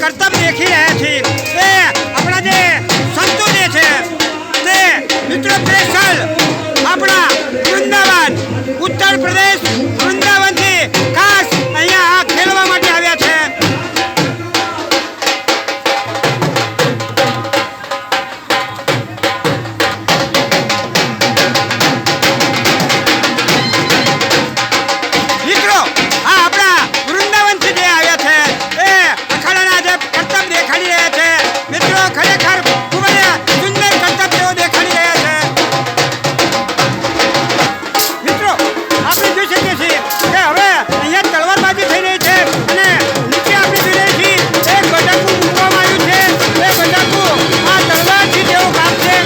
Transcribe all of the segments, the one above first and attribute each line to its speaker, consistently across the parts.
Speaker 1: કરતબ દેખી રહ્યા છીએ એ આપણા જે સંતો જે છે તે મિત્રો સ્પેશિયલ આપણા વૃંદાવન ઉત્તર પ્રદેશ વૃંદાવનથી ખાસ અહીંયા આ ખેલવા માટે આવ્યા છે. મિત્રો આ આપણા વૃંદાવનથી જે આવ્યા છે એ અખાડાના જે કરતબ દેખાડી રહ્યા છે મિત્રો ખરેખર ખૂબ જ સુંદર કરતબ તેઓ દેખાડી રહ્યા છે. મિત્રો આપણે જોઈ શકીએ છીએ કે હવે અહીંયા તલવારબાજી થઈ રહી છે અને નીચે આપણે જોઈ રહ્યા છીએ એક બટાકું મૂકવામાં આવ્યું છે. એ બટાકું આ તલવારથી તેઓ કાપશે.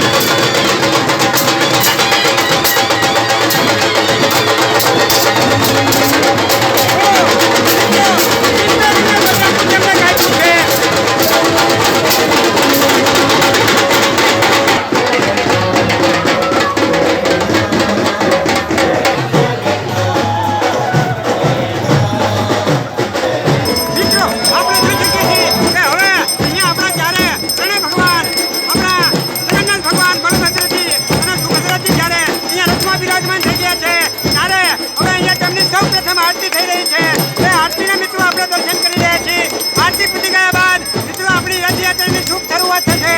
Speaker 1: આરતી થઈ રહી છે એ આરતીના મિત્રો આપણે દર્શન કરી રહ્યા છીએ. આરતી પૂરી ગયા બાદ મિત્રો આપણી રથયાત્રાની શુભ શરૂઆત થશે.